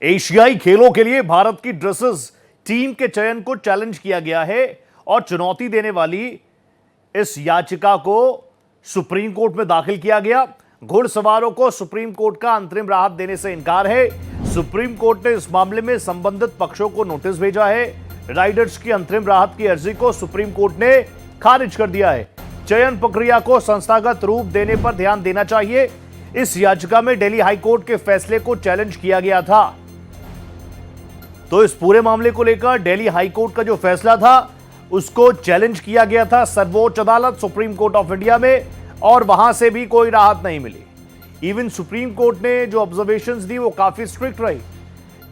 एशियाई खेलों के लिए भारत की ड्रेसेस टीम के चयन को चैलेंज किया गया है और चुनौती देने वाली इस याचिका को सुप्रीम कोर्ट में दाखिल किया गया। घुड़सवारों को सुप्रीम कोर्ट का अंतरिम राहत देने से इनकार है। सुप्रीम कोर्ट ने इस मामले में संबंधित पक्षों को नोटिस भेजा है। राइडर्स की अंतरिम राहत की अर्जी को सुप्रीम कोर्ट ने खारिज कर दिया है। चयन प्रक्रिया को संस्थागत रूप देने पर ध्यान देना चाहिए। इस याचिका में दिल्ली हाईकोर्ट के फैसले को चैलेंज किया गया था। तो इस पूरे मामले को लेकर दिल्ली हाईकोर्ट का जो फैसला था उसको चैलेंज किया गया था सर्वोच्च अदालत सुप्रीम कोर्ट ऑफ इंडिया में, और वहां से भी कोई राहत नहीं मिली। इवन सुप्रीम कोर्ट ने जो ऑब्जर्वेशंस दी वो काफी स्ट्रिक्ट रही।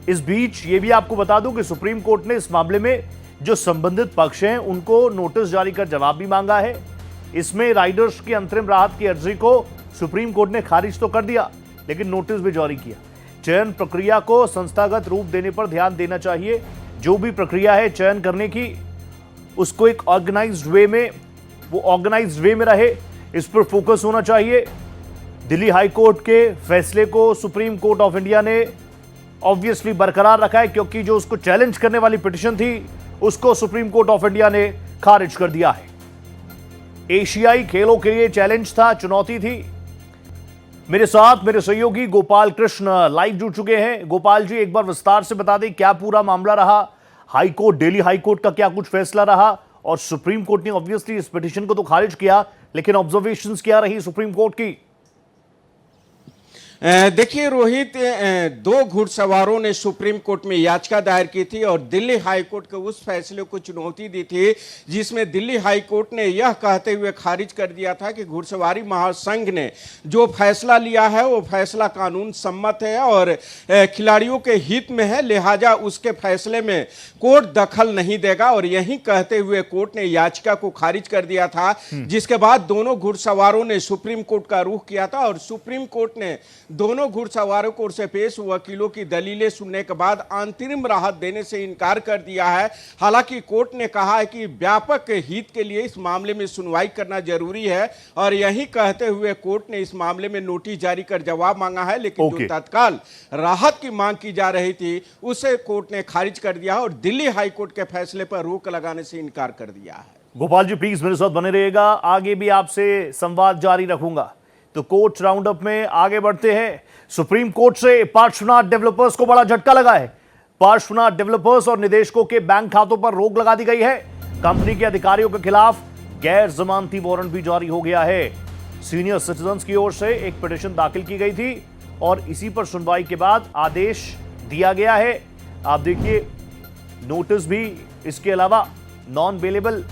इस बीच ये भी आपको बता दूं कि सुप्रीम कोर्ट ने इस मामले में जो संबंधित पक्ष हैं उनको नोटिस जारी कर जवाब भी मांगा है। इसमें राइडर्स की अंतरिम राहत की अर्जी को सुप्रीम कोर्ट ने खारिज तो कर दिया, लेकिन नोटिस भी जारी किया। चयन प्रक्रिया को संस्थागत रूप देने पर ध्यान देना चाहिए। जो भी प्रक्रिया है चयन करने की, उसको एक ऑर्गेनाइज्ड वे में रहे, इस पर फोकस होना चाहिए। दिल्ली हाई कोर्ट के फैसले को सुप्रीम कोर्ट ऑफ इंडिया ने ऑब्वियसली बरकरार रखा है, क्योंकि जो उसको चैलेंज करने वाली पिटीशन थी उसको सुप्रीम कोर्ट ऑफ इंडिया ने खारिज कर दिया है। एशियाई खेलों के लिए चैलेंज था, चुनौती थी। मेरे साथ मेरे सहयोगी गोपाल कृष्ण लाइव जुड़ चुके हैं। गोपाल जी, एक बार विस्तार से बता दें क्या पूरा मामला रहा, हाईकोर्ट दिल्ली हाईकोर्ट का क्या कुछ फैसला रहा, और सुप्रीम कोर्ट ने ऑब्वियसली इस पिटीशन को तो खारिज किया, लेकिन ऑब्जर्वेशंस क्या रही सुप्रीम कोर्ट की? देखिए रोहित, दो घुड़सवारों ने सुप्रीम कोर्ट में याचिका दायर की थी और दिल्ली हाई कोर्ट के उस फैसले को चुनौती दी थी, जिसमें दिल्ली हाई कोर्ट ने यह कहते हुए खारिज कर दिया था कि घुड़सवारी महासंघ ने जो फैसला लिया है वो फैसला कानून सम्मत है और खिलाड़ियों के हित में है, लिहाजा उसके फैसले में कोर्ट दखल नहीं देगा। और यही कहते हुए कोर्ट ने याचिका को खारिज कर दिया था, जिसके बाद दोनों घुड़सवारों ने सुप्रीम कोर्ट का रुख किया था और सुप्रीम कोर्ट ने दोनों घुड़सवारों को से पेश वकीलों की दलीलें सुनने के बाद अंतरिम राहत देने से इनकार कर दिया है। हालांकि कोर्ट ने कहा है कि व्यापक हित के लिए इस मामले में सुनवाई करना जरूरी है, और यही कहते हुए कोर्ट ने इस मामले में नोटिस जारी कर जवाब मांगा है। लेकिन जो तत्काल राहत की मांग की जा रही थी उसे कोर्ट ने खारिज कर दिया और दिल्ली हाईकोर्ट के फैसले पर रोक लगाने से इनकार कर दिया है। गोपाल जी प्लीज मेरे साथ बने रहिएगा, आगे भी आपसे संवाद जारी रखूंगा। तो कोर्ट राउंड अप में आगे बढ़ते हैं। सुप्रीम कोर्ट से पार्श्वनाथ डेवलपर्स को बड़ा झटका लगा है। पार्श्वनाथ डेवलपर्स और निदेशकों के बैंक खातों पर रोक लगा दी गई है। कंपनी के अधिकारियों के खिलाफ गैर जमानती वारंट भी जारी हो गया है। सीनियर सिटीजन्स की ओर से एक पिटीशन दाखिल की गई थी और इसी पर सुनवाई के बाद आदेश दिया गया है। आप देखिए नोटिस भी, इसके अलावा नॉन बेलेबल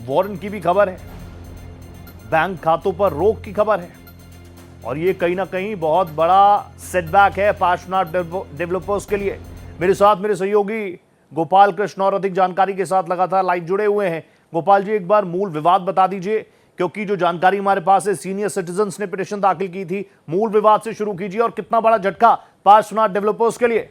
वारंट की भी खबर है, बैंक खातों पर रोक की खबर है, और ये कहीं ना कहीं बहुत बड़ा सेटबैक है पार्श्वनाथ डेवलपर्स के लिए। मेरे साथ मेरे सहयोगी गोपाल कृष्ण और अधिक जानकारी के साथ लगातार लाइव जुड़े हुए हैं। गोपाल जी, एक बार मूल विवाद बता दीजिए, क्योंकि जो जानकारी हमारे पास है सीनियर सिटीजन्स ने पिटीशन दाखिल की थी। मूल विवाद से शुरू कीजिए और कितना बड़ा झटका पार्श्वनाथ डेवलपर्स के लिए?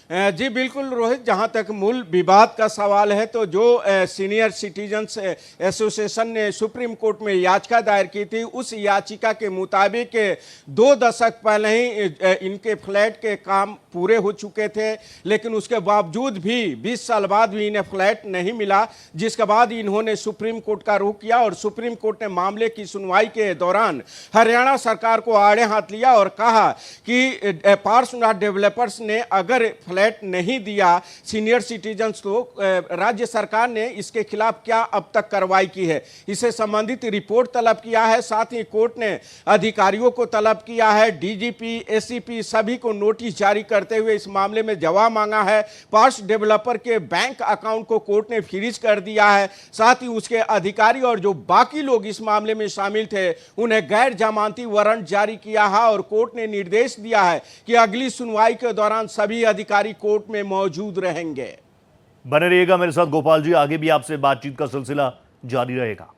जी बिल्कुल रोहित, जहां तक मूल विवाद का सवाल है तो जो सीनियर सिटीजन्स एसोसिएशन ने सुप्रीम कोर्ट में याचिका दायर की थी, उस याचिका के मुताबिक 2 दशक पहले ही इनके फ्लैट के काम पूरे हो चुके थे, लेकिन उसके बावजूद भी 20 साल बाद भी इन्हें फ्लैट नहीं मिला, जिसके बाद इन्होंने सुप्रीम कोर्ट का रुख किया और सुप्रीम कोर्ट ने मामले की सुनवाई के दौरान हरियाणा सरकार को आड़े हाथ लिया और कहा कि पार्श्वनाथ डेवलपर्स ने अगर फ्लैट नहीं दिया सीनियर सिटीजन्स को, राज्य सरकार ने इसके खिलाफ क्या अब तक कार्रवाई की है, इससे संबंधित रिपोर्ट तलब किया है। साथ ही कोर्ट ने अधिकारियों को तलब किया है, डीजीपी, एसीपी सभी को नोटिस जारी करते हुए इस मामले में जवाब मांगा है। पार्श डेवलपर के बैंक अकाउंट को कोर्ट ने फ्रीज कर दिया है। साथ ही उसके अधिकारी और जो बाकी लोग इस मामले में शामिल थे उन्हें गैर जमानती वारंट जारी किया है और कोर्ट ने निर्देश दिया है कि अगली सुनवाई के दौरान सभी अधिकारी कोर्ट में मौजूद रहेंगे। बने रहिएगा मेरे साथ गोपाल जी, आगे भी आपसे बातचीत का सिलसिला जारी रहेगा।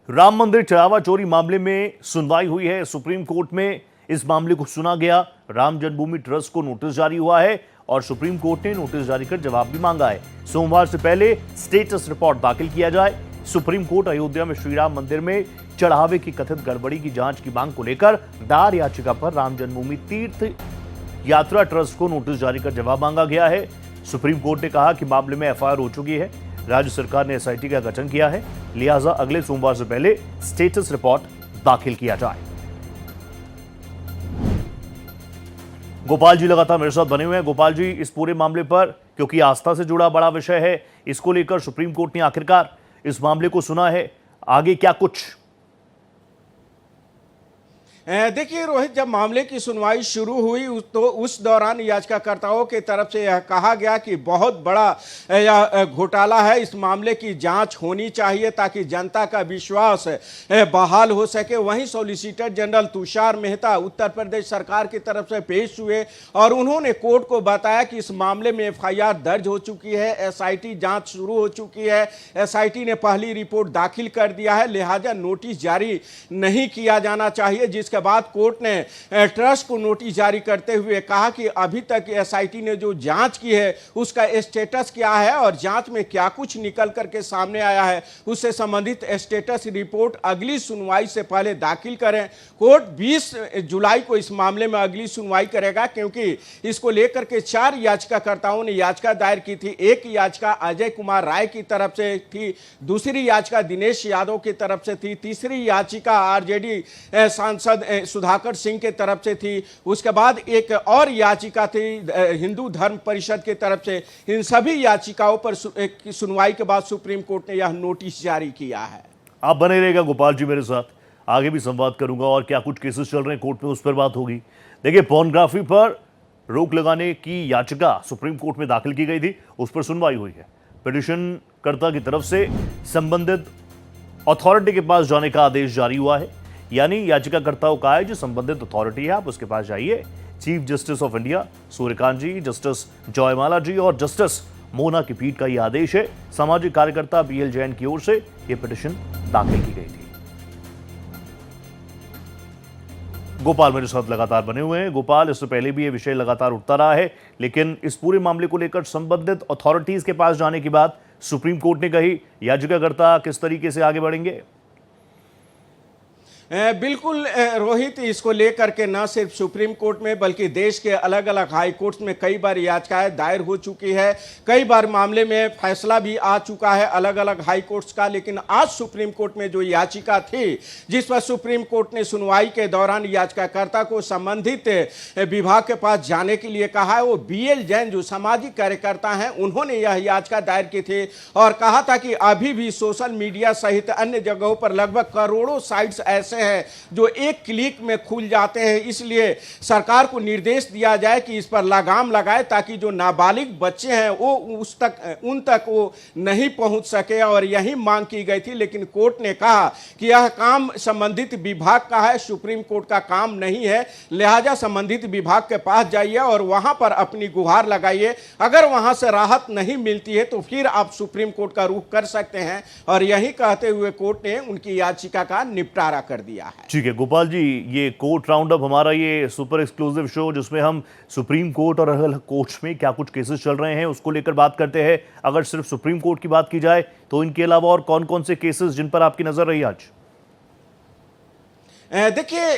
राम मंदिर चढ़ावा चोरी मामले में सुनवाई हुई है सुप्रीम कोर्ट में। इस मामले को सुना गया। राम जन्मभूमि ट्रस्ट को नोटिस जारी हुआ है और सुप्रीम कोर्ट ने नोटिस जारी कर जवाब भी मांगा है। सोमवार से पहले स्टेटस रिपोर्ट दाखिल किया जाए। सुप्रीम कोर्ट अयोध्या में श्री राम मंदिर में चढ़ावे की कथित गड़बड़ी की जांच की मांग को लेकर दायर याचिका पर राम जन्मभूमि तीर्थ यात्रा ट्रस्ट को नोटिस जारी कर जवाब मांगा गया है। सुप्रीम कोर्ट ने कहा कि मामले में एफआईआर हो चुकी है, राज्य सरकार ने एसआईटी का गठन किया है, लिहाजा अगले सोमवार से पहले स्टेटस रिपोर्ट दाखिल किया जाए। गोपाल जी लगातार मेरे साथ बने हुए हैं। गोपाल जी, इस पूरे मामले पर, क्योंकि आस्था से जुड़ा बड़ा विषय है, इसको लेकर सुप्रीम कोर्ट ने आखिरकार इस मामले को सुना है, आगे क्या कुछ? देखिए रोहित, जब मामले की सुनवाई शुरू हुई तो उस दौरान याचिकाकर्ताओं की तरफ से यह कहा गया कि बहुत बड़ा यह घोटाला है, इस मामले की जांच होनी चाहिए ताकि जनता का विश्वास बहाल हो सके। वहीं सॉलिसिटर जनरल तुषार मेहता उत्तर प्रदेश सरकार की तरफ से पेश हुए और उन्होंने कोर्ट को बताया कि इस मामले में एफआईआर दर्ज हो चुकी है, एसआईटी जांच शुरू हो चुकी है, एसआईटी ने पहली रिपोर्ट दाखिल कर दिया है, लिहाजा नोटिस जारी नहीं किया जाना चाहिए। जिसके बाद कोर्ट ने ट्रस्ट को नोटिस जारी करते हुए कहा कि अभी तक एसआईटी ने जो जांच की है उसका स्टेटस क्या है और जांच में क्या कुछ निकल करके सामने आया है, उससे संबंधित स्टेटस रिपोर्ट अगली सुनवाई से पहले दाखिल करें। कोर्ट 20 जुलाई को इस मामले में अगली सुनवाई करेगा, क्योंकि इसको लेकर के 4 याचिकाकर्ताओं ने याचिका दायर की थी। एक याचिका अजय कुमार राय की तरफ से थी, दूसरी याचिका दिनेश यादव की तरफ से थी, तीसरी याचिका आरजेडी सांसद सुधाकर सिंह के तरफ से थी, उसके बाद एक और याचिका थी हिंदू धर्म परिषद की तरफ से। इन सभी याचिकाओं पर सुनवाई के बाद सुप्रीम कोर्ट ने यह नोटिस जारी किया है। आप बने रहेगा गोपाल जी मेरे साथ, आगे भी संवाद करूंगा और क्या कुछ केसेस चल रहे हैं कोर्ट में उस पर बात होगी। देखिए, पोर्नोग्राफी पर रोक लगाने की याचिका सुप्रीम कोर्ट में दाखिल की गई थी, उस पर सुनवाई हुई है। पिटीशनकर्ता की तरफ से संबंधित अथॉरिटी के पास जाने का आदेश जारी हुआ है, यानी याचिकाकर्ताओं का है जो संबंधित अथॉरिटी है आप उसके पास जाइए। Chief justice of India Surya Kant ji, justice Jaymala ji और जस्टिस मोना की पीठ का यह आदेश है। सामाजिक कार्यकर्ता बीएल जैन की ओर से यह पिटीशन दाखिल की गई थी। गोपाल मेरे साथ लगातार बने हुए हैं। गोपाल, इससे पहले भी यह विषय लगातार उठता रहा है, लेकिन इस पूरे मामले को लेकर संबंधित अथॉरिटीज के पास जाने की बात सुप्रीम कोर्ट ने कही, याचिकाकर्ता किस तरीके से आगे बढ़ेंगे? बिल्कुल रोहित, इसको लेकर के न सिर्फ सुप्रीम कोर्ट में बल्कि देश के अलग अलग हाई कोर्ट्स में कई बार याचिकाएं दायर हो चुकी है, कई बार मामले में फैसला भी आ चुका है अलग अलग हाई कोर्ट्स का। लेकिन आज सुप्रीम कोर्ट में जो याचिका थी जिस पर सुप्रीम कोर्ट ने सुनवाई के दौरान याचिकाकर्ता को संबंधित विभाग के पास जाने के लिए कहा है, वो बीएल जैन जो सामाजिक कार्यकर्ता हैं उन्होंने यह याचिका दायर की थी और कहा था कि अभी भी सोशल मीडिया सहित अन्य जगहों पर लगभग करोड़ों साइट्स ऐसे हैं जो एक क्लिक में खुल जाते हैं, इसलिए सरकार को निर्देश दिया जाए कि इस पर लगाम लगाए ताकि जो नाबालिग बच्चे हैं वो उन तक वो नहीं पहुंच सके। और यही मांग की गई थी, लेकिन कोर्ट ने कहा कि यह काम संबंधित विभाग का है, सुप्रीम कोर्ट का काम नहीं है, लिहाजा संबंधित विभाग के पास जाइए और वहां पर अपनी गुहार लगाइए। अगर वहां से राहत नहीं मिलती है तो फिर आप सुप्रीम कोर्ट का रुख कर सकते हैं। और यही कहते हुए कोर्ट ने उनकी याचिका का निपटारा कर दिया है। ठीक है गोपाल जी, ये कोर्ट राउंड अप हमारा ये सुपर एक्सक्लूसिव शो जिसमें हम सुप्रीम कोर्ट और अलग अलग कोर्ट्स में क्या कुछ केसेस चल रहे हैं उसको लेकर बात करते हैं। अगर सिर्फ सुप्रीम कोर्ट की बात की जाए तो इनके अलावा और कौन कौन से केसेस जिन पर आपकी नजर रही आज? देखिए,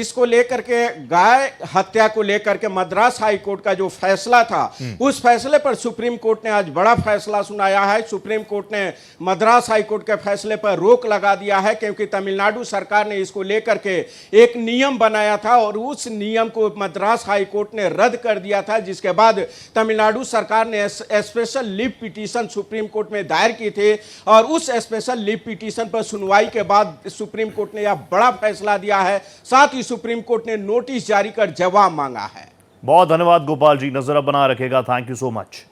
इसको लेकर के गाय हत्या को लेकर के मद्रास हाई कोर्ट का जो फैसला था उस फैसले पर सुप्रीम कोर्ट ने आज बड़ा फैसला सुनाया है। सुप्रीम कोर्ट ने मद्रास हाई कोर्ट के फैसले पर रोक लगा दिया है, क्योंकि तमिलनाडु सरकार ने इसको लेकर के एक नियम बनाया था और उस नियम को मद्रास हाई कोर्ट ने रद्द कर दिया था, जिसके बाद तमिलनाडु सरकार ने special leave petition supreme court में दायर की थी और उस स्पेशल लीव पिटीशन पर सुनवाई के बाद सुप्रीम कोर्ट ने यह बड़ा फैसला दिया है। साथ ही सुप्रीम कोर्ट ने नोटिस जारी कर जवाब मांगा है। बहुत धन्यवाद गोपाल जी, नजर बना रखेगा। Thank you so much.